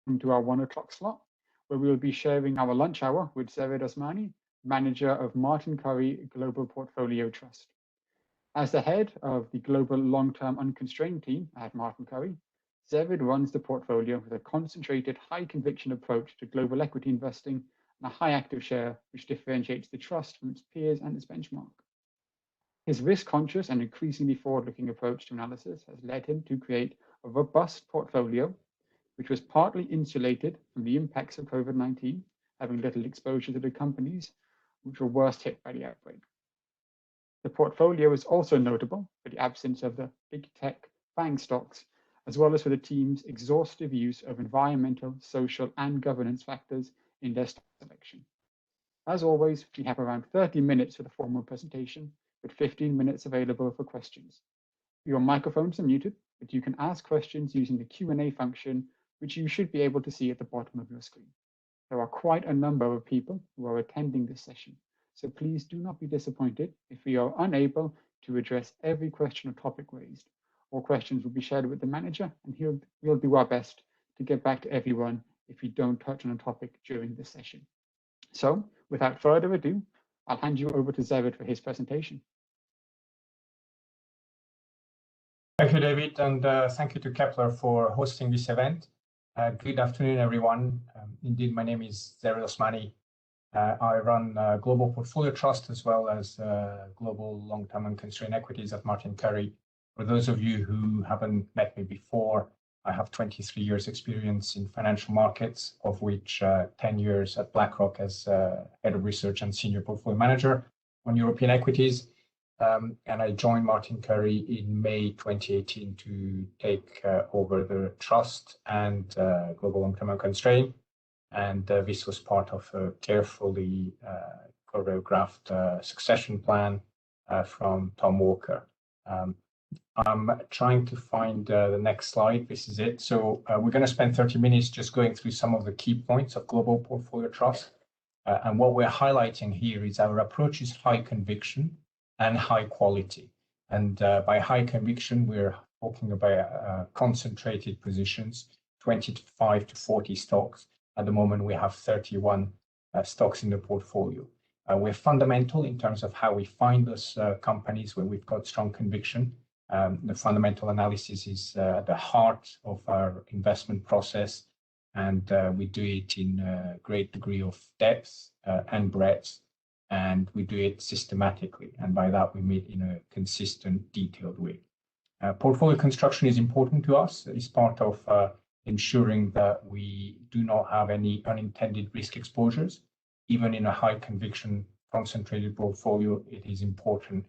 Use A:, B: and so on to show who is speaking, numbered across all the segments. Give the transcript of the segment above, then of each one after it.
A: welcome to our 1 o'clock slot, where we will be sharing our lunch hour with Zehrid Osmani, manager of Martin Currie Global Portfolio Trust. As the head of the Global Long-Term Unconstrained team at Martin Currie, Zehrid runs the portfolio with a concentrated, high-conviction approach to global equity investing and a high active share, which differentiates the trust from its peers and its benchmark. His risk-conscious and increasingly forward-looking approach to analysis has led him to create a robust portfolio, which was partly insulated from the impacts of COVID-19, having little exposure to the companies which were worst hit by the outbreak. The portfolio is also notable for the absence of the big tech FANG stocks, as well as for the team's exhaustive use of environmental, social, and governance factors in their stock selection. As always, we have around 30 minutes for the formal presentation, with 15 minutes available for questions. Your microphones are muted, but you can ask questions using the Q&A function, which you should be able to see at the bottom of your screen. There are quite a number of people who are attending this session, so please do not be disappointed if we are unable to address every question or topic raised. All questions will be shared with the manager, and we'll do our best to get back to everyone if we don't touch on a topic during this session. So, without further ado, I'll hand you over to Zehrid for his presentation.
B: Thank you, David, and thank you to Kepler for hosting this event. Good afternoon, everyone. Indeed, my name is Zehrid Osmani. I run Global Portfolio Trust as well as Global Long-Term Unconstrained Equities at Martin Currie. For those of you who haven't met me before, I have 23 years experience in financial markets, of which 10 years at BlackRock as head of research and senior portfolio manager on European equities. And I joined Martin Currie in May 2018 to take over the trust and Global Long-Term Unconstrained. And this was part of a carefully choreographed succession plan from Tom Walker. I'm trying to find the next slide. This is it. So we're going to spend 30 minutes just going through some of the key points of Global Portfolio Trust. And what we're highlighting here is our approach is high conviction and high quality. And by high conviction, we're talking about concentrated positions, 25 to 40 stocks. At the moment, we have 31 stocks in the portfolio. We're fundamental in terms of how we find those companies where we've got strong conviction. The fundamental analysis is at the heart of our investment process, and we do it in a great degree of depth and breadth, and we do it systematically. And by that, we mean in a consistent, detailed way. Portfolio construction is important to us. It's part of ensuring that we do not have any unintended risk exposures. Even in a high conviction concentrated portfolio, it is important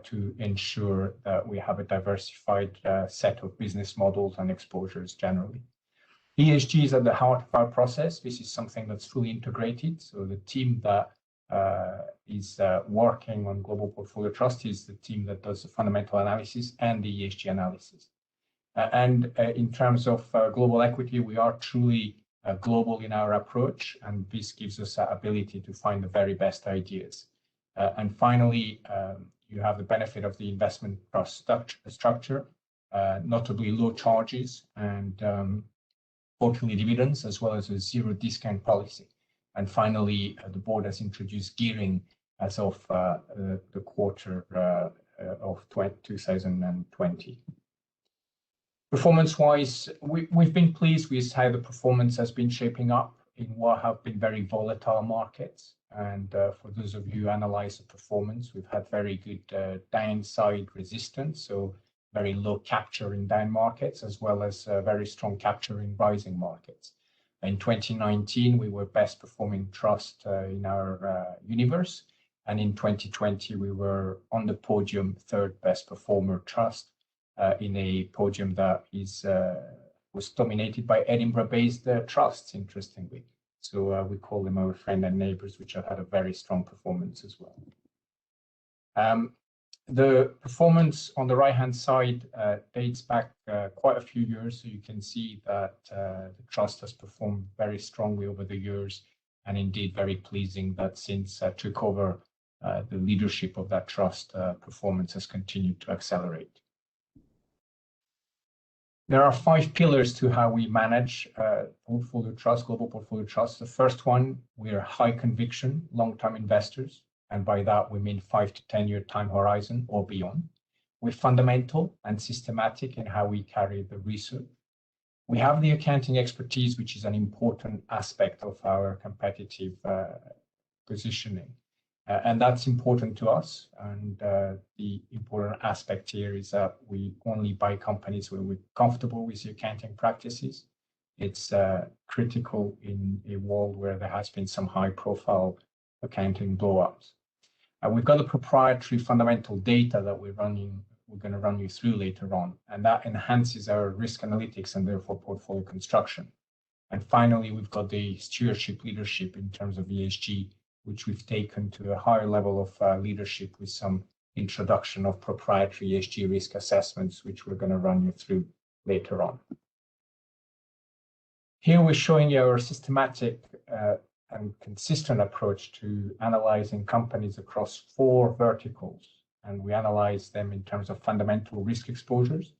B: to ensure that we have a diversified set of business models and exposures generally. ESG is at the heart of our process. This is something that's fully integrated. So the team that is working on Global Portfolio Trust is the team that does the fundamental analysis and the ESG analysis. And in terms of global equity, we are truly global in our approach, and this gives us the ability to find the very best ideas. And finally, you have the benefit of the investment trust structure, notably low charges and quarterly dividends, as well as a zero discount policy. And finally, the board has introduced gearing as of the quarter of 2020. Performance-wise, we've been pleased with how the performance has been shaping up in what have been very volatile markets. And for those of you who analyze the performance, we've had very good downside resistance, so very low capture in down markets, as well as very strong capture in rising markets. In 2019, we were best performing trust in our universe. And in 2020, we were on the podium, third best performer trust in a podium that was dominated by Edinburgh-based trusts, interestingly. So we call them our friend and neighbors, which have had a very strong performance as well. The performance on the right-hand side dates back quite a few years. So you can see that the trust has performed very strongly over the years, and indeed very pleasing that since I took over the leadership of that trust, performance has continued to accelerate. There are 5 pillars to how we manage portfolio trust, global portfolio trust. The first one, we are high conviction, long-term investors. And by that, we mean 5 to 10-year time horizon or beyond. We're fundamental and systematic in how we carry the research. We have the accounting expertise, which is an important aspect of our competitive positioning. And that's important to us. And the important aspect here is that we only buy companies where we're comfortable with the accounting practices. It's critical in a world where there has been some high-profile accounting blow-ups. We've got a proprietary fundamental data that we're going to run you through later on, and that enhances our risk analytics and therefore portfolio construction. And finally, we've got the stewardship leadership in terms of ESG, which we've taken to a higher level of leadership with some introduction of proprietary ESG risk assessments, which we're going to run you through later on. Here we're showing you our systematic and consistent approach to analyzing companies across 4 verticals. And we analyze them in terms of fundamental risk exposures.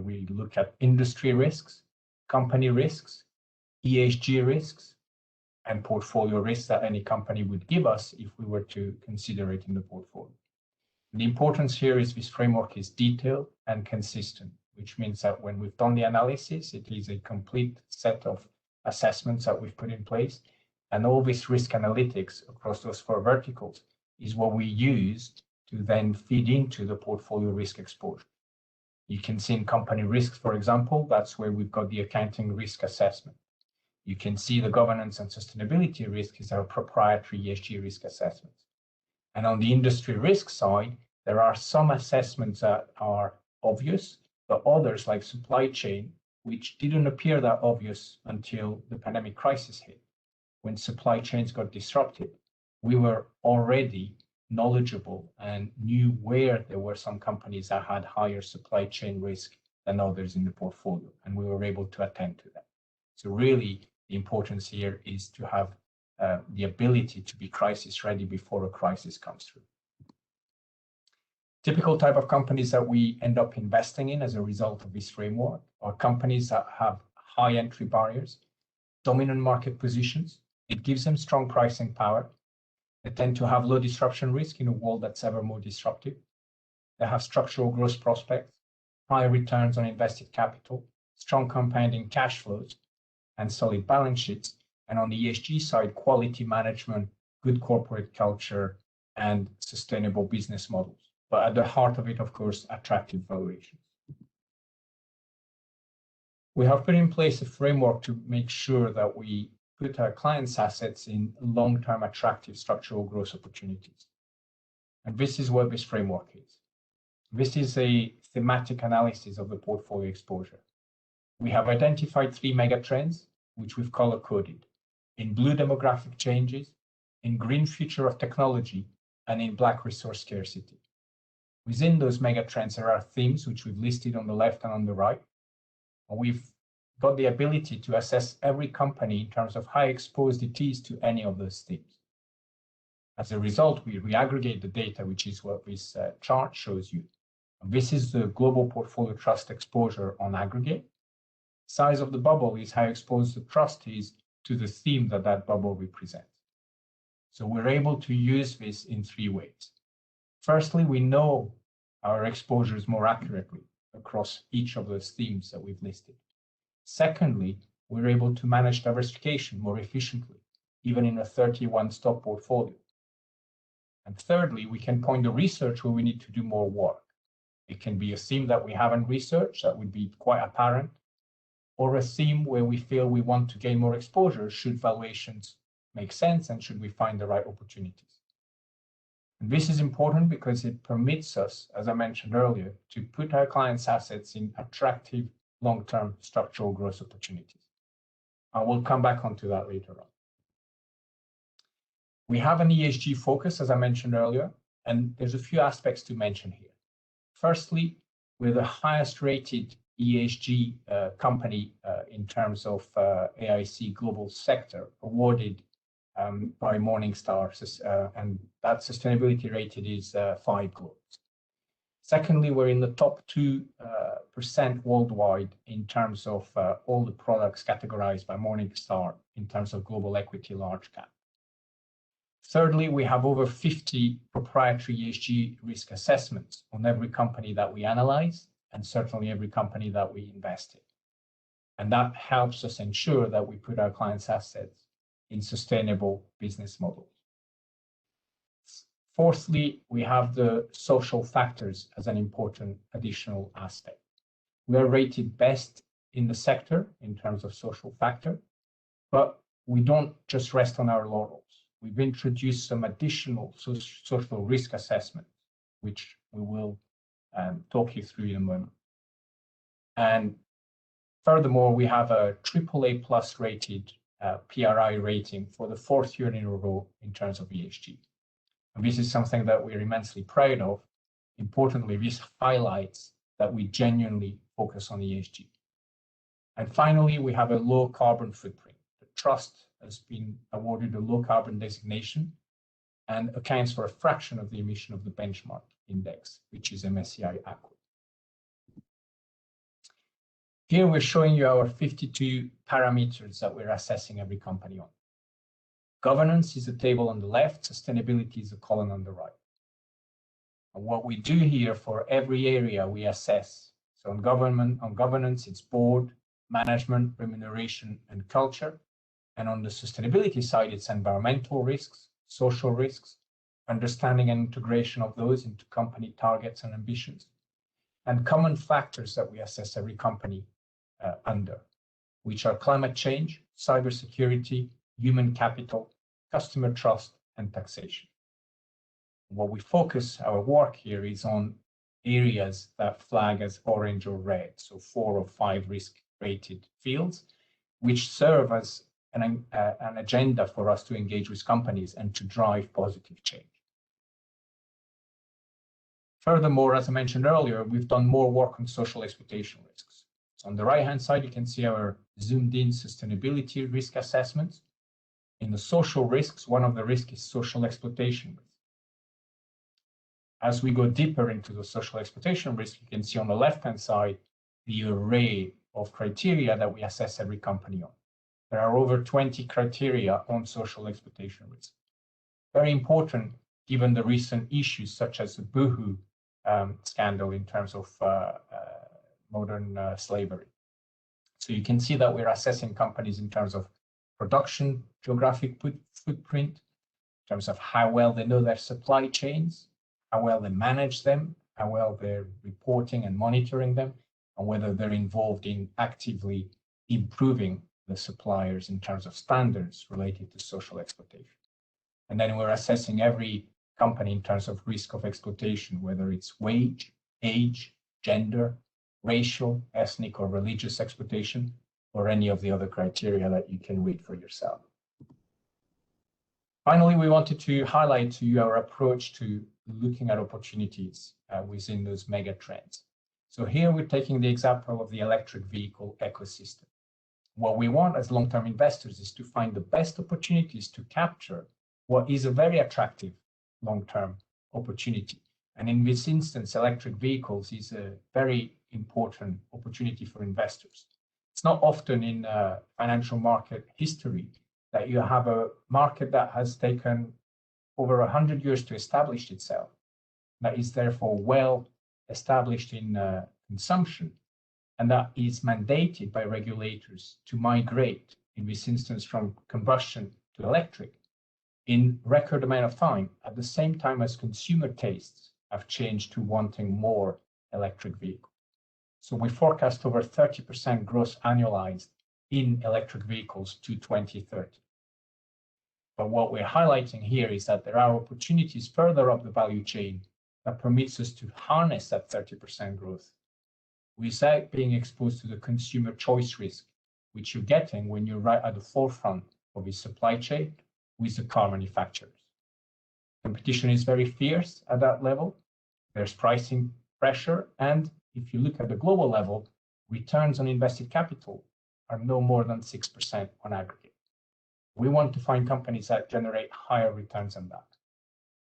B: We look at industry risks, company risks, ESG risks, and portfolio risks that any company would give us if we were to consider it in the portfolio. And the importance here is this framework is detailed and consistent, which means that when we've done the analysis, it is a complete set of assessments that we've put in place. And all this risk analytics across those 4 verticals is what we use to then feed into the portfolio risk exposure. You can see in company risks, for example, that's where we've got the accounting risk assessment. You can see the governance and sustainability risk is our proprietary ESG risk assessments. And on the industry risk side, there are some assessments that are obvious, but others like supply chain, which didn't appear that obvious until the pandemic crisis hit. When supply chains got disrupted, we were already knowledgeable and knew where there were some companies that had higher supply chain risk than others in the portfolio, and we were able to attend to that. So really, the importance here is to have the ability to be crisis ready before a crisis comes through. Typical type of companies that we end up investing in as a result of this framework are companies that have high entry barriers, dominant market positions. It gives them strong pricing power. They tend to have low disruption risk in a world that's ever more disruptive. They have structural growth prospects, high returns on invested capital, strong compounding cash flows, and solid balance sheets. And on the ESG side, quality management, good corporate culture, and sustainable business models. But at the heart of it, of course, attractive valuations. We have put in place a framework to make sure that we put our clients' assets in long-term attractive structural growth opportunities. And this is what this framework is. This is a thematic analysis of the portfolio exposure. We have identified 3 mega trends, which we've color-coded: in blue, demographic changes; in green, future of technology; and in black, resource scarcity. Within those mega trends, there are themes which we've listed on the left and on the right. And we've got the ability to assess every company in terms of how exposed it is to any of those themes. As a result, we reaggregate the data, which is what this chart shows you. And this is the global portfolio trust exposure on aggregate. Size of the bubble is how exposed the trust is to the theme that that bubble represents. So we're able to use this in 3 ways. Firstly, we know our exposures more accurately across each of those themes that we've listed. Secondly, we're able to manage diversification more efficiently, even in a 31 stock portfolio. And thirdly, we can point the research where we need to do more work. It can be a theme that we haven't researched that would be quite apparent, or a theme where we feel we want to gain more exposure should valuations make sense and should we find the right opportunities. And this is important because it permits us, as I mentioned earlier, to put our clients' assets in attractive long-term structural growth opportunities. I will come back onto that later on. We have an ESG focus, as I mentioned earlier, and there's a few aspects to mention here. Firstly, we're the highest rated ESG company in terms of AIC Global Sector, awarded by Morningstar, and that sustainability rated is 5 globes. Secondly, we're in the top 12% worldwide in terms of all the products categorized by Morningstar in terms of global equity large cap. Thirdly, we have over 50 proprietary ESG risk assessments on every company that we analyze, and certainly every company that we invest in. And that helps us ensure that we put our clients' assets in sustainable business models. Fourthly, we have the social factors as an important additional aspect. We are rated best in the sector in terms of social factor, but we don't just rest on our laurels. We've introduced some additional social risk assessments, which we will talk you through in a moment. And furthermore, we have a AAA plus rated PRI rating for the 4th year in a row in terms of ESG. And this is something that we're immensely proud of. Importantly, this highlights that we genuinely focus on ESG. And finally, we have a low carbon footprint. The trust has been awarded a low carbon designation and accounts for a fraction of the emission of the benchmark index, which is MSCI Aqua. Here we're showing you our 52 parameters that we're assessing every company on. Governance is the table on the left, sustainability is the column on the right. And what we do here for every area we assess, so on governance, it's board, management, remuneration, and culture. And on the sustainability side, it's environmental risks, social risks, understanding and integration of those into company targets and ambitions, and common factors that we assess every company under, which are climate change, cybersecurity, human capital, customer trust, and taxation. What we focus our work here is on areas that flag as orange or red, so 4 or 5 risk-rated fields, which serve as an agenda for us to engage with companies and to drive positive change. Furthermore, as I mentioned earlier, we've done more work on social exploitation risks. So on the right-hand side, you can see our zoomed-in sustainability risk assessments. In the social risks, one of the risks is social exploitation risk. As we go deeper into the social exploitation risk, you can see on the left-hand side the array of criteria that we assess every company on. There are over 20 criteria on social exploitation risk. Very important given the recent issues such as the Boohoo scandal in terms of modern slavery. So you can see that we're assessing companies in terms of production, geographic footprint, in terms of how well they know their supply chains, how well they manage them, how well they're reporting and monitoring them, and whether they're involved in actively improving the suppliers in terms of standards related to social exploitation. And then we're assessing every company in terms of risk of exploitation, whether it's wage, age, gender, racial, ethnic, or religious exploitation, or any of the other criteria that you can read for yourself. Finally, we wanted to highlight to you our approach to looking at opportunities within those mega trends. So here we're taking the example of the electric vehicle ecosystem. What we want as long-term investors is to find the best opportunities to capture what is a very attractive long-term opportunity. And in this instance, electric vehicles is a very important opportunity for investors. It's not often in financial market history that you have a market that has taken over 100 years to establish itself, that is therefore well established in consumption, and that is mandated by regulators to migrate, in this instance, from combustion to electric in record amount of time, at the same time as consumer tastes have changed to wanting more electric vehicles. So we forecast over 30% growth annualized in electric vehicles to 2030. But what we're highlighting here is that there are opportunities further up the value chain that permits us to harness that 30% growth without being exposed to the consumer choice risk, which you're getting when you're right at the forefront of the supply chain with the car manufacturers. Competition is very fierce at that level. There's pricing pressure, and if you look at the global level, returns on invested capital are no more than 6% on aggregate. We want to find companies that generate higher returns than that.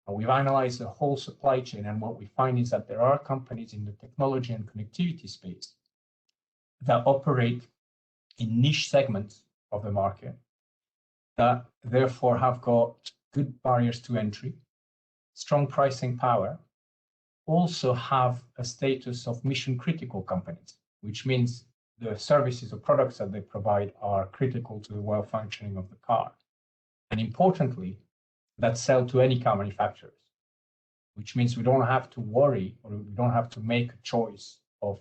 B: And we've analyzed the whole supply chain, and what we find is that there are companies in the technology and connectivity space that operate in niche segments of the market that therefore have got good barriers to entry, strong pricing power, also have a status of mission critical companies, which means the services or products that they provide are critical to the well functioning of the car. And importantly, that sell to any car manufacturers, which means we don't have to worry or we don't have to make a choice of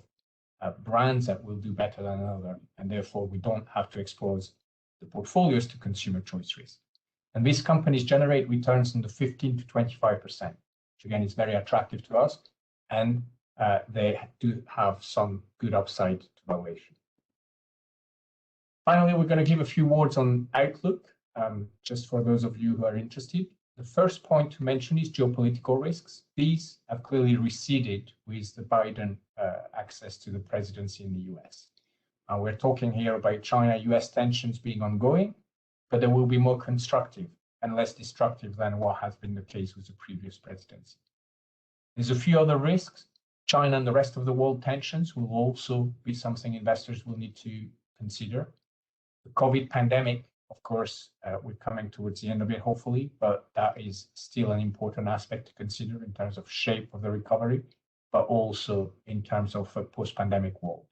B: brands that will do better than another, and therefore we don't have to expose the portfolios to consumer choice risk. And these companies generate returns in the 15 to 25%, which again is very attractive to us, and they do have some good upside to valuation. Finally, we're going to give a few words on outlook, just for those of you who are interested. The first point to mention is geopolitical risks. These have clearly receded with the Biden access to the presidency in the US. We're talking here about China-US tensions being ongoing, but they will be more constructive and less destructive than what has been the case with the previous presidency. There's a few other risks. China and the rest of the world tensions will also be something investors will need to consider. The COVID pandemic, of course, we're coming towards the end of it, hopefully, but that is still an important aspect to consider in terms of shape of the recovery, but also in terms of a post-pandemic world.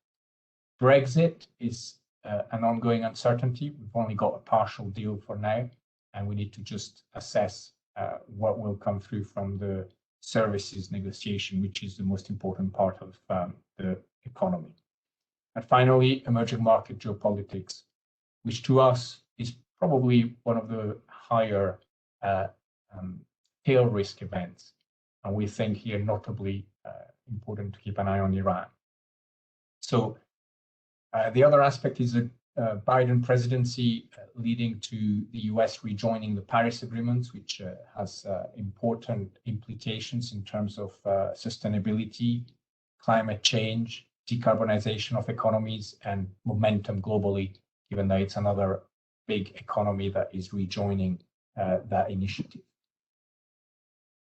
B: Brexit is an ongoing uncertainty. We've only got a partial deal for now, and we need to just assess what will come through from the services negotiation, which is the most important part of the economy. And finally, emerging market geopolitics, which to us is probably one of the higher tail risk events. And we think here notably important to keep an eye on Iran. So the other aspect is the Biden presidency leading to the US rejoining the Paris Agreement, which has important implications in terms of sustainability, climate change, decarbonization of economies, and momentum globally, given that it's another big economy that is rejoining that initiative.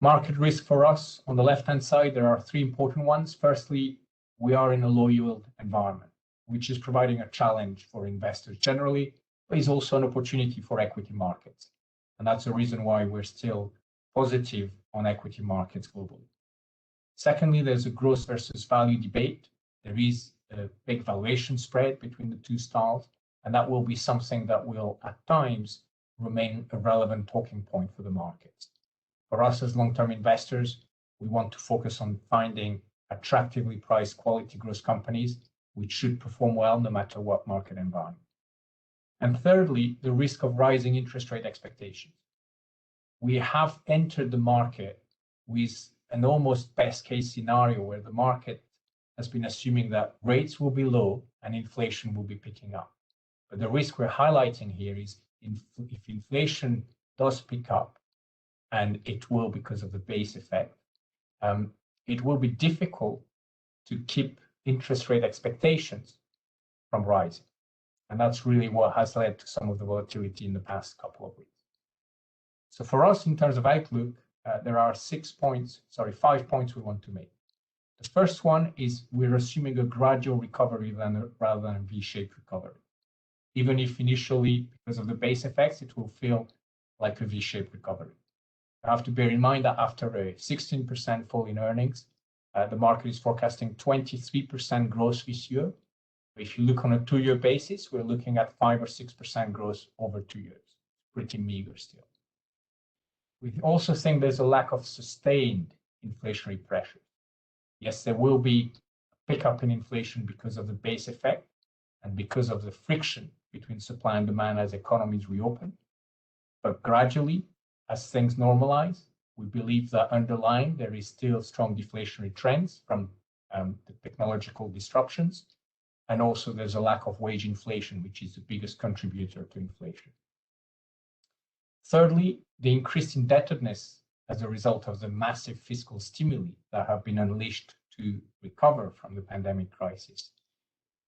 B: Market risk for us, on the left-hand side, there are three important ones. Firstly, we are in a low yield environment, which is providing a challenge for investors generally, but is also an opportunity for equity markets. And that's the reason why we're still positive on equity markets globally. Secondly, there's a growth versus value debate. There is a big valuation spread between the two styles, and that will be something that will at times remain a relevant talking point for the markets. For us as long-term investors, we want to focus on finding attractively priced quality growth companies which should perform well no matter what market environment. And thirdly, the risk of rising interest rate expectations. We have entered the market with an almost best case scenario where the market has been assuming that rates will be low and inflation will be picking up. But the risk we're highlighting here is if inflation does pick up, and it will because of the base effect, it will be difficult to keep interest rate expectations from rising. And that's really what has led to some of the volatility in the past couple of weeks. So for us, in terms of outlook, there are 5 points we want to make. The first one is we're assuming a gradual recovery rather than a V-shaped recovery. Even if initially, because of the base effects, it will feel like a V-shaped recovery. You have to bear in mind that after a 16% fall in earnings, the market is forecasting 23% growth this year. If you look on a 2-year basis, we're looking at 5 or 6% growth over 2 years. Pretty meager still. We also think there's a lack of sustained inflationary pressure. Yes, there will be a pickup in inflation because of the base effect and because of the friction between supply and demand as economies reopen. But gradually, as things normalize, we believe that underlying there is still strong deflationary trends from the technological disruptions. And also there's a lack of wage inflation, which is the biggest contributor to inflation. Thirdly, the increased indebtedness as a result of the massive fiscal stimuli that have been unleashed to recover from the pandemic crisis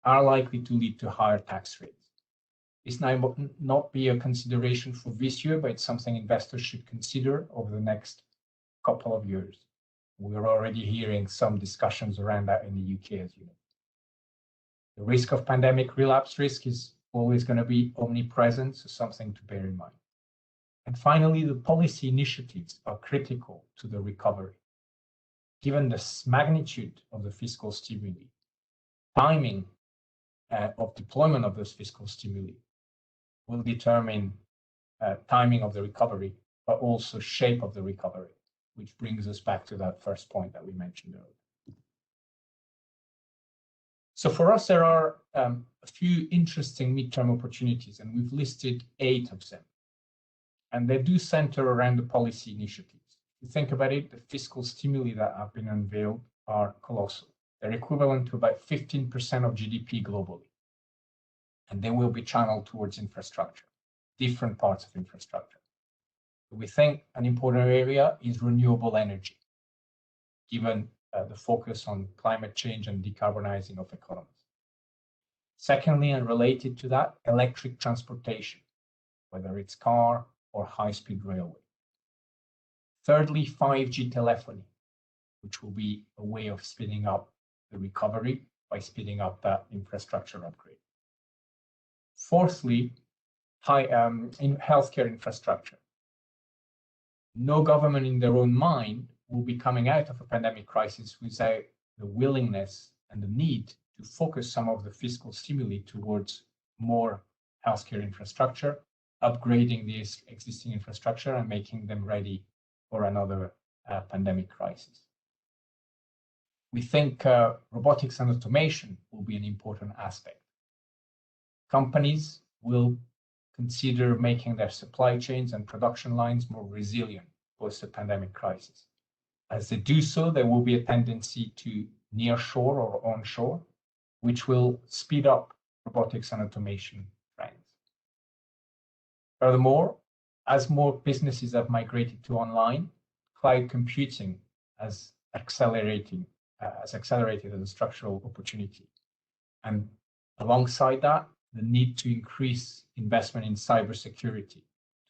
B: are likely to lead to higher tax rates. This might not be a consideration for this year, but it's something investors should consider over the next couple of years. We're already hearing some discussions around that in the UK, as you know. The risk of pandemic relapse risk is always going to be omnipresent, so something to bear in mind. And finally, the policy initiatives are critical to the recovery. Given the magnitude of the fiscal stimuli, timing of deployment of those fiscal stimuli will determine timing of the recovery, but also shape of the recovery, which brings us back to that first point that we mentioned earlier. So for us, there are a few interesting midterm opportunities, and we've listed 8 of them. And they do center around the policy initiatives. If you think about it, the fiscal stimuli that have been unveiled are colossal. They're equivalent to about 15% of GDP globally. And they will be channeled towards infrastructure, different parts of infrastructure. We think an important area is renewable energy, given the focus on climate change and decarbonizing of economies. Secondly, and related to that, electric transportation, whether it's car or high-speed railway. Thirdly, 5G telephony, which will be a way of speeding up the recovery by speeding up that infrastructure upgrade. Fourthly, in healthcare infrastructure. No government in their own mind will be coming out of a pandemic crisis without the willingness and the need to focus some of the fiscal stimuli towards more healthcare infrastructure, upgrading the existing infrastructure and making them ready for another pandemic crisis. We think robotics and automation will be an important aspect. Companies will consider making their supply chains and production lines more resilient post the pandemic crisis. As they do so, there will be a tendency to nearshore or onshore, which will speed up robotics and automation trends. Furthermore, as more businesses have migrated to online, cloud computing has accelerated as a structural opportunity. And alongside that, the need to increase investment in cybersecurity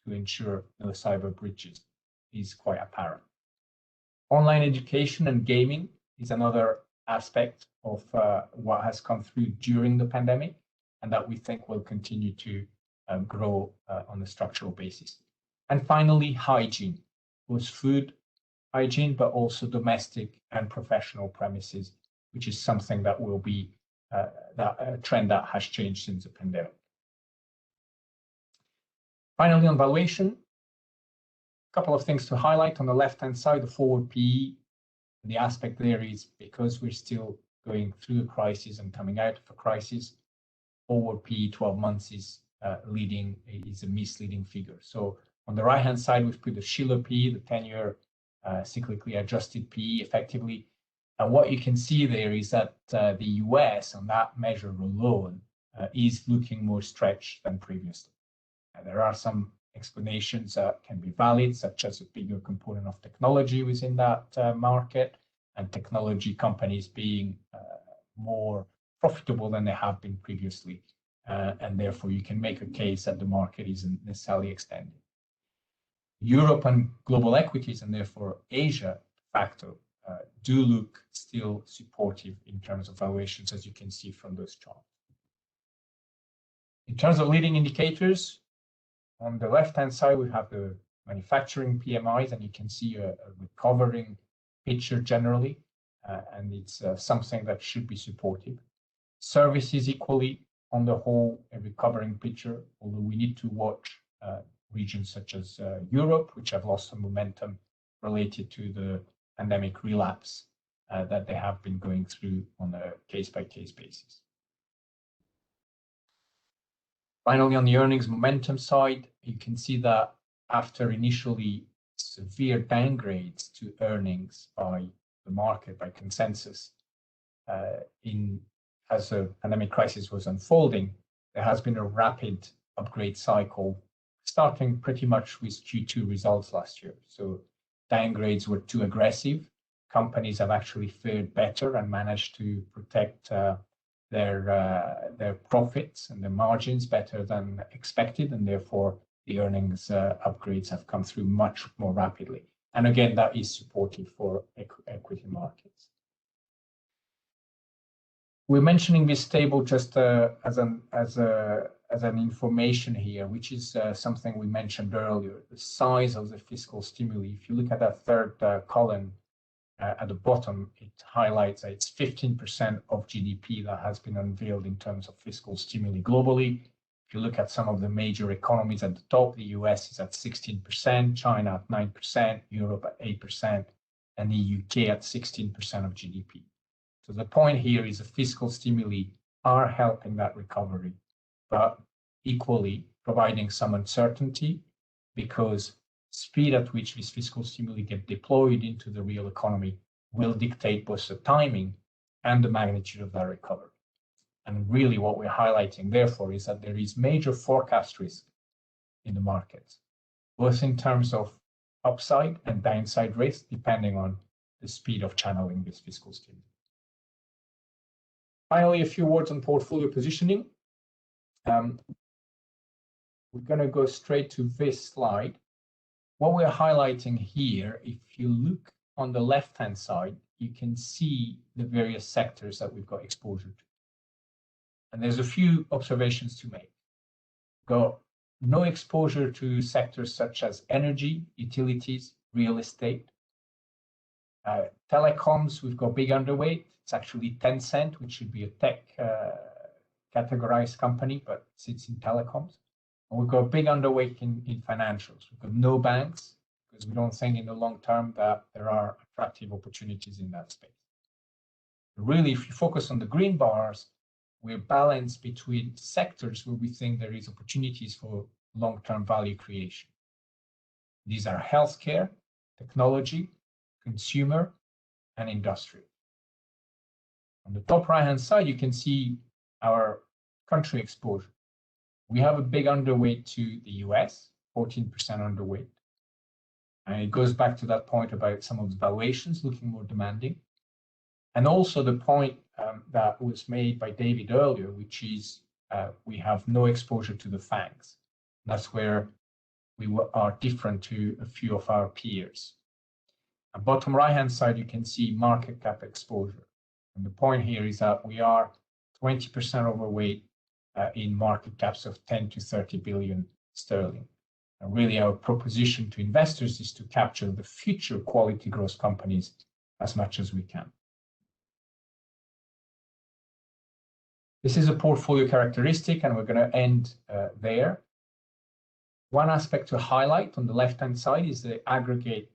B: to ensure no cyber breaches is quite apparent. Online education and gaming is another aspect of what has come through during the pandemic, and that we think will continue to grow on a structural basis. And finally, hygiene, both food hygiene, but also domestic and professional premises, which is something that will be a trend that has changed since the pandemic. Finally, on valuation, a couple of things to highlight. On the left-hand side, the forward PE, the aspect there is because we're still going through a crisis and coming out of a crisis, forward PE 12 months is a misleading figure. So on the right-hand side, we've put the Shiller PE, the 10-year cyclically adjusted PE effectively. And what you can see there is that the US on that measure alone is looking more stretched than previously. And there are some explanations that can be valid, such as a bigger component of technology within that market, and technology companies being more profitable than they have been previously. And therefore, you can make a case that the market isn't necessarily extending. Europe and global equities, and therefore Asia, de facto, do look still supportive in terms of valuations, as you can see from those charts. In terms of leading indicators, on the left-hand side, we have the manufacturing PMIs, and you can see a recovering picture generally, and it's something that should be supportive. Services equally, on the whole, a recovering picture, although we need to watch regions such as Europe, which have lost some momentum related to the pandemic relapse that they have been going through on a case-by-case basis. Finally, on the earnings momentum side, you can see that after initially severe downgrades to earnings by the market, by consensus, as the pandemic crisis was unfolding, there has been a rapid upgrade cycle, starting pretty much with Q2 results last year. So downgrades were too aggressive. Companies have actually fared better and managed to protect their profits and their margins better than expected, and therefore the earnings upgrades have come through much more rapidly. And again, that is supportive for equity markets. We're mentioning this table just as an information here, which is something we mentioned earlier, the size of the fiscal stimuli. If you look at that third column at the bottom, it highlights that it's 15% of GDP that has been unveiled in terms of fiscal stimuli globally. If you look at some of the major economies at the top, the US is at 16%, China at 9%, Europe at 8%, and the UK at 16% of GDP. So the point here is the fiscal stimuli are helping that recovery, but equally providing some uncertainty because speed at which these fiscal stimuli get deployed into the real economy will dictate both the timing and the magnitude of that recovery. And really what we're highlighting, therefore, is that there is major forecast risk in the markets, both in terms of upside and downside risk, depending on the speed of channeling this fiscal stimulus. Finally, a few words on portfolio positioning. We're going to go straight to this slide. What we're highlighting here, if you look on the left-hand side, you can see the various sectors that we've got exposure to. And there's a few observations to make. Got no exposure to sectors such as energy, utilities, real estate. Telecoms, we've got big underweight. It's actually Tencent, which should be a tech categorized company, but sits in telecoms. And we've got a big underweight in financials. We've got no banks because we don't think in the long term that there are attractive opportunities in that space. But really, if you focus on the green bars, we're balanced between sectors where we think there is opportunities for long-term value creation. These are healthcare, technology, consumer, and industrial. On the top right-hand side, you can see our country exposure. We have a big underweight to the US, 14% underweight. And it goes back to that point about some of the valuations looking more demanding. And also the point that was made by David earlier, which is we have no exposure to the FANGs. That's where we are different to a few of our peers. And bottom right-hand side, you can see market cap exposure. And the point here is that we are 20% overweight in market caps of 10 to 30 billion sterling. And really our proposition to investors is to capture the future quality growth companies as much as we can. This is a portfolio characteristic, and we're going to end there. One aspect to highlight on the left-hand side is the aggregate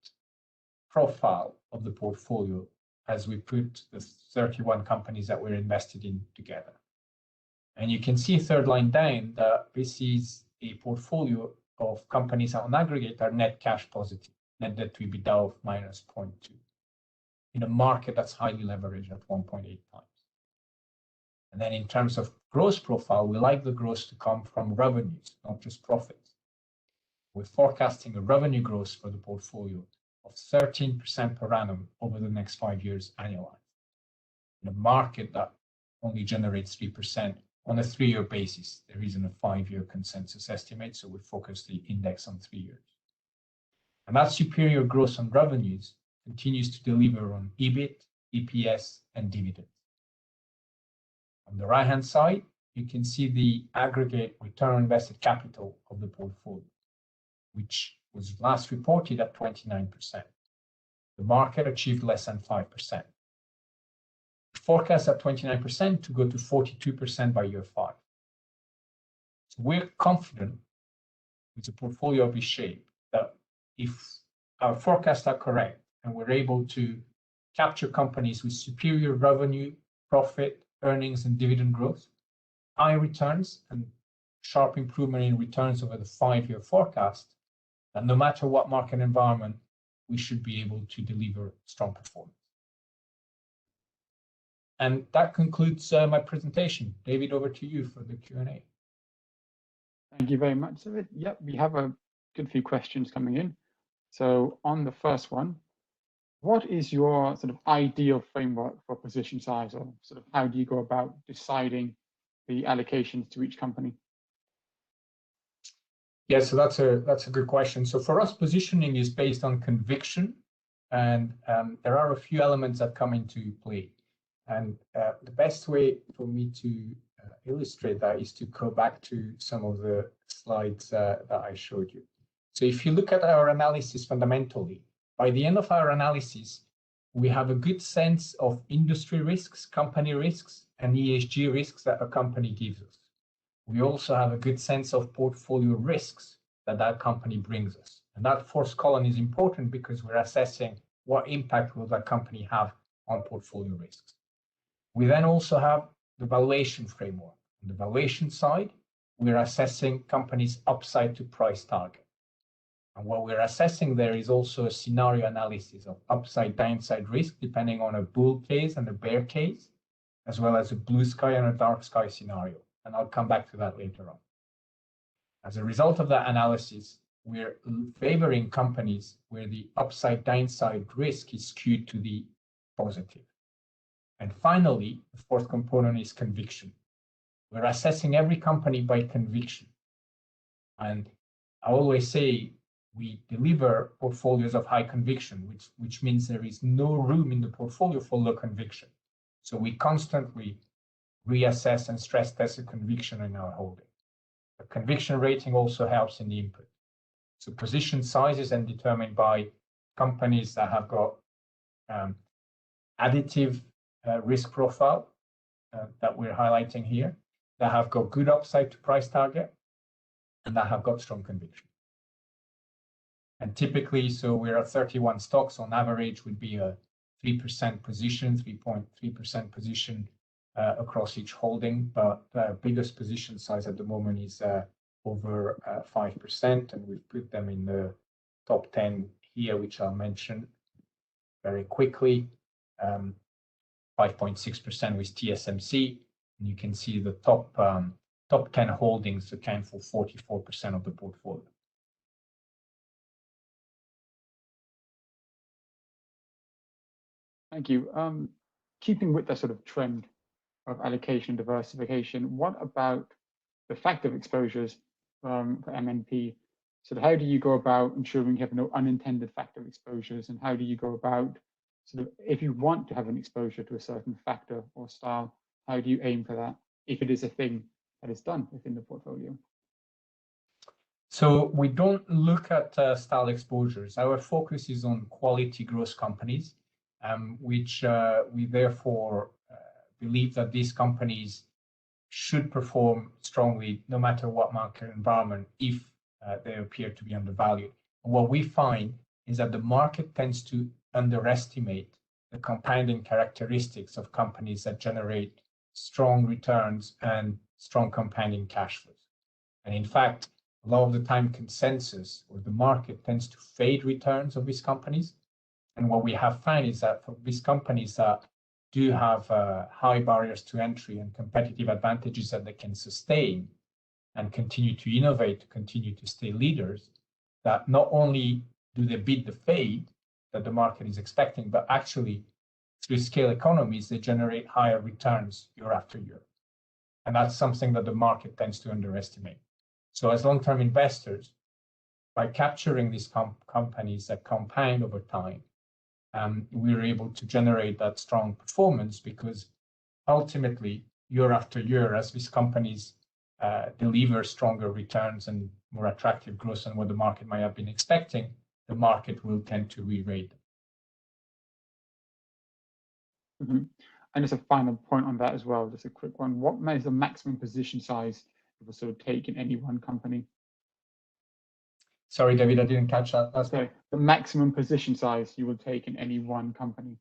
B: profile of the portfolio as we put the 31 companies that we're invested in together. And you can see third line down that this is a portfolio of companies that on aggregate are net cash positive, net debt to EBITDA of -0.2, in a market that's highly leveraged at 1.8 times. And then in terms of growth profile, we like the growth to come from revenues, not just profits. We're forecasting a revenue growth for the portfolio of 13% per annum over the next 5 years annualized, in a market that only generates 3% on a 3-year basis. There isn't a 5-year consensus estimate, so we focus the index on 3 years. And that superior growth on revenues continues to deliver on EBIT, EPS, and dividends. On the right-hand side, you can see the aggregate return on invested capital of the portfolio, which was last reported at 29%. The market achieved less than 5%. Forecast at 29% to go to 42% by year 5. So we're confident with a portfolio of this shape that if our forecasts are correct and we're able to capture companies with superior revenue, profit, earnings, and dividend growth, high returns, and sharp improvement in returns over the 5-year forecast, that no matter what market environment, we should be able to deliver strong performance. And that concludes my presentation. David, over to you for the Q&A.
A: Thank you very much, Zehrid. Yep, we have a good few questions coming in. So on the first one, what is your sort of ideal framework for position size, or sort of how do you go about deciding the allocations to each company?
B: Yeah, so that's a good question. So for us, positioning is based on conviction, and there are a few elements that come into play. And the best way for me to illustrate that is to go back to some of the slides that I showed you. So if you look at our analysis fundamentally, by the end of our analysis, we have a good sense of industry risks, company risks, and ESG risks that a company gives us. We also have a good sense of portfolio risks that that company brings us. And that fourth column is important because we're assessing what impact will that company have on portfolio risks. We then also have the valuation framework. On the valuation side, we're assessing companies' upside to price target. And what we're assessing there is also a scenario analysis of upside downside risk, depending on a bull case and a bear case, as well as a blue sky and a dark sky scenario. And I'll come back to that later on. As a result of that analysis, we're favoring companies where the upside downside risk is skewed to the positive. And finally, the fourth component is conviction. We're assessing every company by conviction. And I always say we deliver portfolios of high conviction, which means there is no room in the portfolio for low conviction. So we constantly reassess and stress test the conviction in our holding. The conviction rating also helps in the input. So position sizes are determined by companies that have got additive risk profile that we're highlighting here, that have got good upside to price target, and that have got strong conviction. And typically, so we're at 31 stocks on average would be a 3% position, 3.3% position across each holding, but the biggest position size at the moment is over 5%, and we've put them in the top 10 here, which I'll mention very quickly. 5.6% with TSMC, and you can see the top 10 holdings account for 44% of the portfolio.
A: Thank you. Keeping with that sort of trend of allocation and diversification, what about the factor exposures for MNP? So how do you go about ensuring you have no unintended factor exposures, and how do you go about sort of, if you want to have an exposure to a certain factor or style, how do you aim for that if it is a thing that is done within the portfolio?
B: So we don't look at style exposures. Our focus is on quality growth companies, which we therefore believe that these companies should perform strongly no matter what market environment if they appear to be undervalued. And what we find is that the market tends to underestimate the compounding characteristics of companies that generate strong returns and strong compounding cash flows. And in fact, a lot of the time consensus or the market tends to fade returns of these companies. And what we have found is that for these companies that do have high barriers to entry and competitive advantages that they can sustain and continue to innovate, continue to stay leaders, that not only do they beat the fade that the market is expecting, but actually through scale economies, they generate higher returns year after year. And that's something that the market tends to underestimate. So as long-term investors, by capturing these companies that compound over time, we're able to generate that strong performance, because ultimately, year after year, as these companies deliver stronger returns and more attractive growth than what the market might have been expecting, the market will tend to re-rate them.
A: Mm-hmm. And just a final point on that as well, just a quick one. What is the maximum position size you will sort of take in any one company?
B: Sorry, David, I didn't catch that.
A: Okay, the maximum position size you will take in any one company.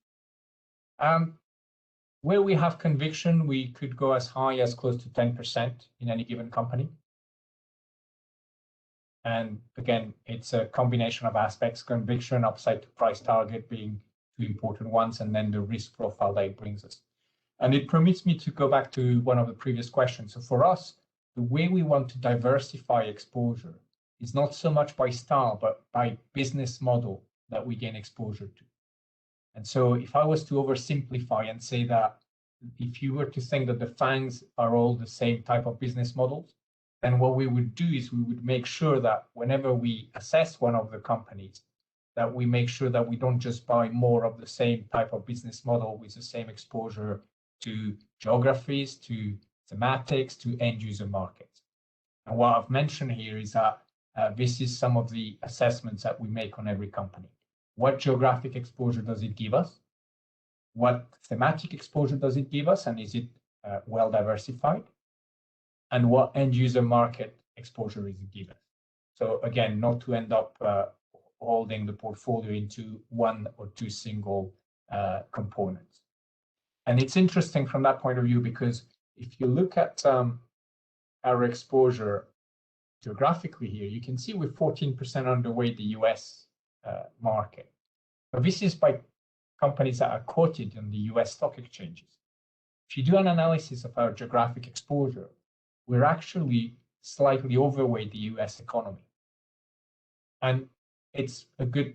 B: Where we have conviction, we could go as high as close to 10% in any given company. And again, it's a combination of aspects, conviction, upside to price target being two important ones, and then the risk profile that it brings us. And it permits me to go back to one of the previous questions. So for us, the way we want to diversify exposure is not so much by style, but by business model that we gain exposure to. And so if I was to oversimplify and say that if you were to think that the FANGs are all the same type of business models, then what we would do is we would make sure that whenever we assess one of the companies, that we make sure that we don't just buy more of the same type of business model with the same exposure to geographies, to thematics, to end user markets. And what I've mentioned here is that this is some of the assessments that we make on every company. What geographic exposure does it give us? What thematic exposure does it give us? And is it well diversified? And what end user market exposure is it given? So again, not to end up holding the portfolio into one or two single components. And it's interesting from that point of view, because if you look at our exposure geographically here, you can see we're 14% underweight the US market. But this is by companies that are quoted on the US stock exchanges. If you do an analysis of our geographic exposure, we're actually slightly overweight the US economy. And it's a good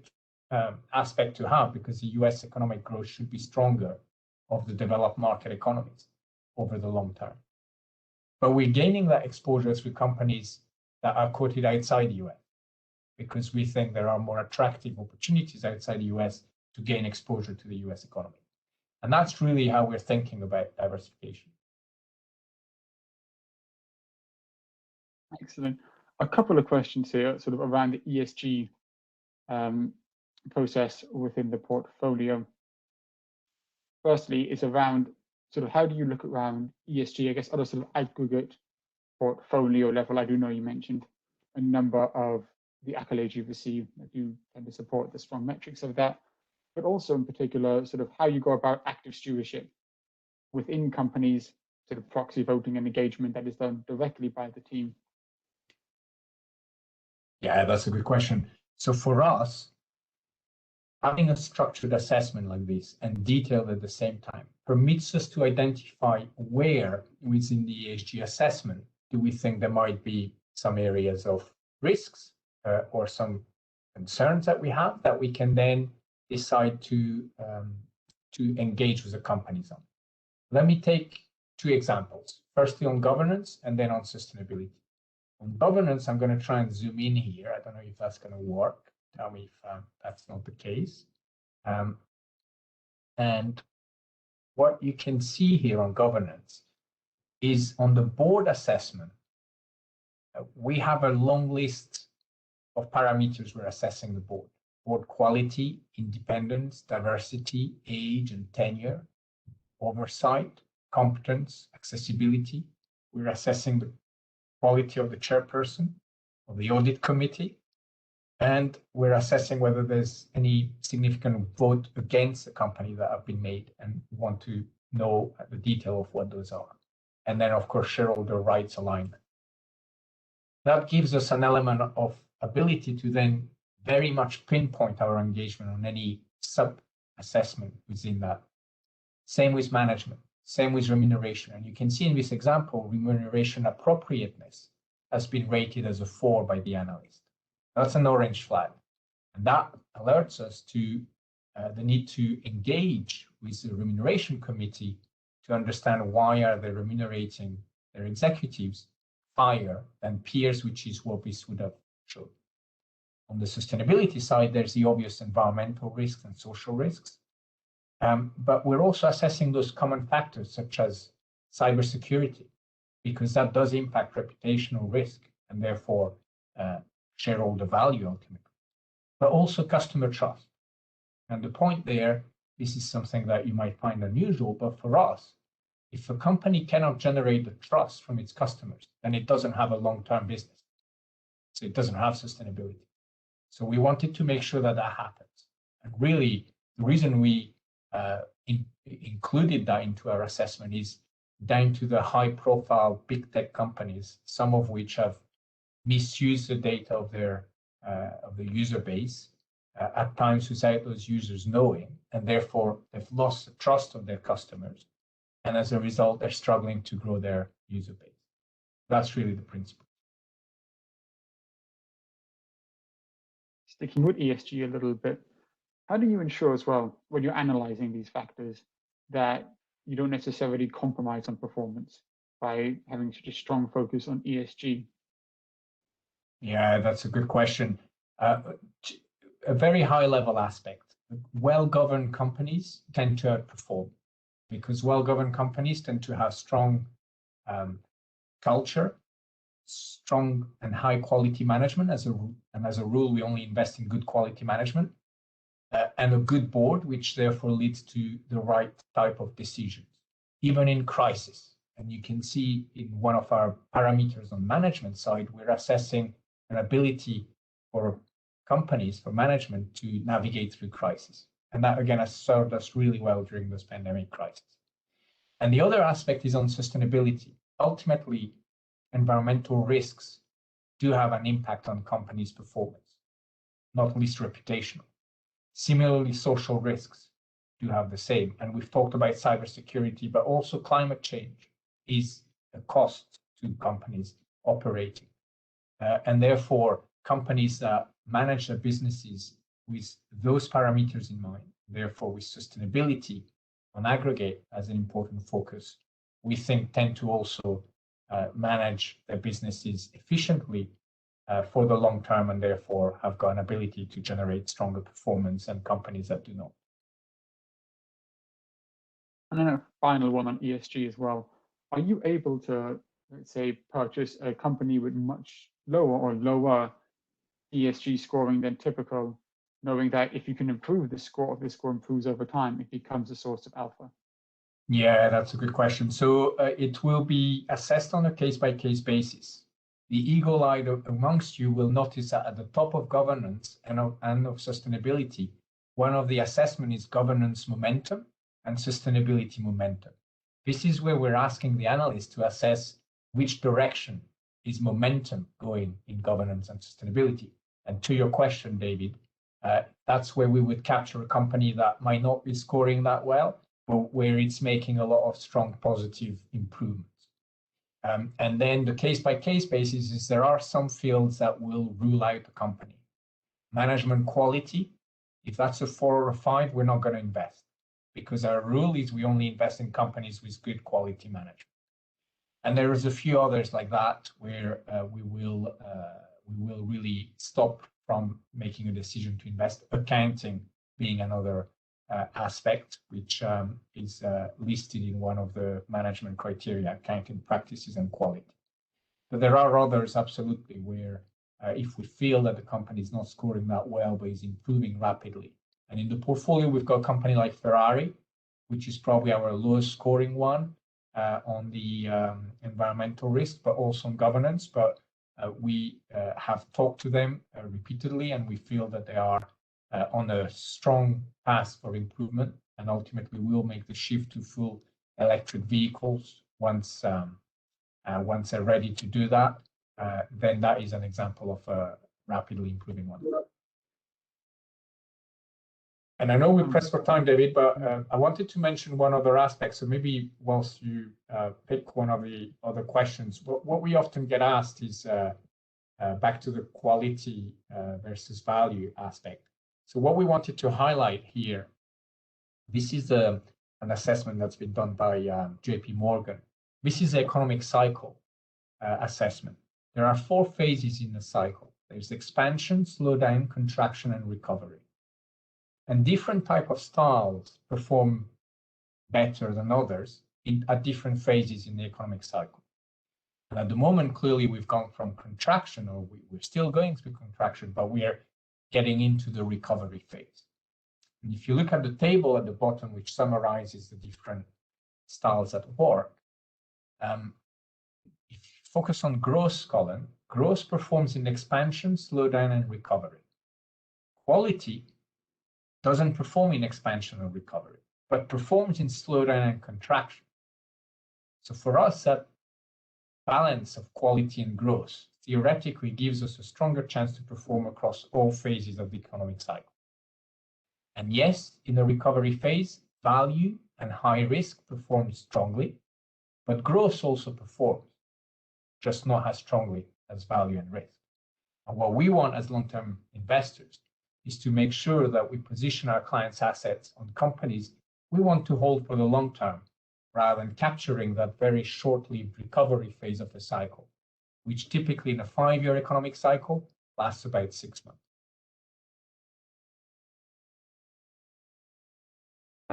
B: aspect to have, because the US economic growth should be stronger of the developed market economies over the long term. But we're gaining that exposure through companies that are quoted outside the US, because we think there are more attractive opportunities outside the US to gain exposure to the US economy. And that's really how we're thinking about diversification.
A: Excellent. A couple of questions here, sort of around the ESG process within the portfolio. Firstly, is around sort of how do you look around ESG, I guess, at a sort of aggregate portfolio level? I do know you mentioned a number of the accolades you've received that do tend to support the strong metrics of that, but also in particular, sort of how you go about active stewardship within companies, sort of proxy voting and engagement that is done directly by the team.
B: Yeah, that's a good question. So for us, having a structured assessment like this and detailed at the same time permits us to identify where within the ESG assessment do we think there might be some areas of risks or some concerns that we have that we can then decide to engage with the companies on. Let me take two examples, firstly on governance and then on sustainability. On governance, I'm going to try and zoom in here. I don't know if that's going to work. Tell me if that's not the case. And what you can see here on governance is on the board assessment, we have a long list of parameters we're assessing the board. Board quality, independence, diversity, age and tenure, oversight, competence, accessibility. We're assessing the quality of the chairperson of the audit committee, and we're assessing whether there's any significant vote against the company that have been made, and want to know the detail of what those are. And then, of course, shareholder rights alignment. That gives us an element of ability to then very much pinpoint our engagement on any sub-assessment within that. Same with management, same with remuneration. And you can see in this example, remuneration appropriateness has been rated as a 4 by the analyst. That's an orange flag. And that alerts us to the need to engage with the remuneration committee to understand why are they remunerating their executives higher than peers, which is what this would have showed. On the sustainability side, there's the obvious environmental risks and social risks. But we're also assessing those common factors such as cybersecurity, because that does impact reputational risk and therefore shareholder value ultimately, but also customer trust. And the point there, this is something that you might find unusual, but for us, if a company cannot generate the trust from its customers, then it doesn't have a long-term business. So it doesn't have sustainability. So we wanted to make sure that that happens. And really, the reason we included that into our assessment is down to the high-profile big tech companies, some of which have misused the data of their of the user base at times without those users knowing, and therefore they've lost the trust of their customers, and as a result, they're struggling to grow their user base. That's really the principle.
A: Sticking with ESG a little bit, how do you ensure as well, when you're analyzing these factors, that you don't necessarily compromise on performance by having such a strong focus on ESG?
B: Yeah, that's a good question. A very high level aspect. Well-governed companies tend to outperform. because well-governed companies tend to have strong culture, strong and high quality management. As a rule, we only invest in good quality management, and a good board, which therefore leads to the right type of decisions, even in crisis. And you can see in one of our parameters on management side, we're assessing an ability for companies, for management to navigate through crisis. And that, again, has served us really well during this pandemic crisis. And the other aspect is on sustainability. Ultimately, environmental risks do have an impact on companies' performance, not least reputational. Similarly, social risks do have the same. And we've talked about cybersecurity, but also climate change is a cost to companies operating. And therefore, companies that manage their businesses with those parameters in mind, therefore with sustainability on aggregate as an important focus, we think tend to also manage their businesses efficiently for the long term, and therefore have got an ability to generate stronger performance than companies that do not.
A: And then a final one on ESG as well. Are you able to, let's say, purchase a company with much lower ESG scoring than typical, knowing that if you can improve the score improves over time, it becomes a source of alpha?
B: Yeah, that's a good question. So it will be assessed on a case-by-case basis. The eagle-eyed amongst you will notice that at the top of governance and of sustainability, one of the assessment is governance momentum and sustainability momentum. This is where we're asking the analyst to assess which direction is momentum going in governance and sustainability. And to your question, David, that's where we would capture a company that might not be scoring that well, but where it's making a lot of strong positive improvements. And then the case-by-case basis is there are some fields that will rule out the company. Management quality, if that's a 4 or a 5, we're not going to invest, because our rule is we only invest in companies with good quality management. And there is a few others like that where we will really stop from making a decision to invest, accounting being another aspect, which is listed in one of the management criteria, accounting practices and quality. But there are others, absolutely, where if we feel that the company is not scoring that well, but is improving rapidly. And in the portfolio, we've got a company like Ferrari, which is probably our lowest scoring one on the environmental risk, but also on governance. But we have talked to them repeatedly, and we feel that they are on a strong path for improvement, and ultimately will make the shift to full electric vehicles once they're ready to do that. Then that is an example of a rapidly improving one. And I know we're pressed for time, David, but I wanted to mention one other aspect. So maybe whilst you pick one of the other questions, what we often get asked is back to the quality versus value aspect. So what we wanted to highlight here, this is an assessment that's been done by JP Morgan. This is the economic cycle assessment. There are 4 phases in the cycle. There's expansion, slowdown, contraction, and recovery. And different type of styles perform better than others at different phases in the economic cycle. And at the moment, clearly, we've gone from contraction, or we're still going through contraction, but we are getting into the recovery phase. And if you look at the table at the bottom, which summarizes the different styles at work, if you focus on growth column, growth performs in expansion, slowdown, and recovery. Quality doesn't perform in expansion or recovery, but performs in slowdown and contraction. So for us, that balance of quality and growth theoretically gives us a stronger chance to perform across all phases of the economic cycle. And yes, in the recovery phase, value and high risk perform strongly, but growth also performs, just not as strongly as value and risk. And what we want as long-term investors is to make sure that we position our clients' assets on companies we want to hold for the long term, rather than capturing that very short-lived recovery phase of the cycle, which typically in a 5-year economic cycle lasts about 6 months.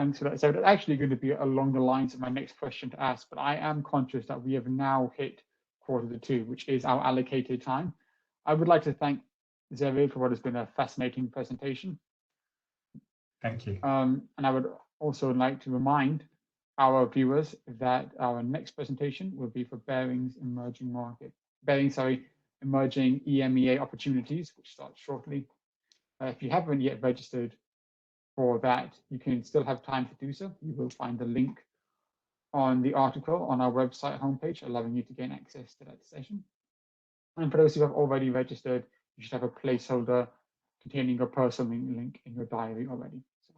A: Thanks for that. So it's actually going to be along the lines of my next question to ask, but I am conscious that we have now hit 1:45, which is our allocated time. I would like to thank Zehrid for what has been a fascinating presentation.
B: Thank you.
A: And I would also like to remind our viewers that our next presentation will be for Barings Emerging Emerging EMEA Opportunities, which starts shortly. If you haven't yet registered for that, you can still have time to do so. You will find the link on the article on our website homepage, allowing you to gain access to that session. And for those who have already registered, you should have a placeholder containing your personal link in your diary already. So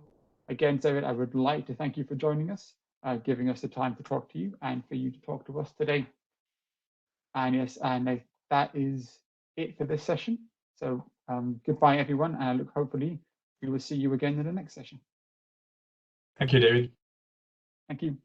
A: again, Zehrid, I would like to thank you for joining us, giving us the time to talk to you and for you to talk to us today. And yes, and that is it for this session. So goodbye, everyone, and hopefully we will see you again in the next session.
B: Thank you, David.
A: Thank you.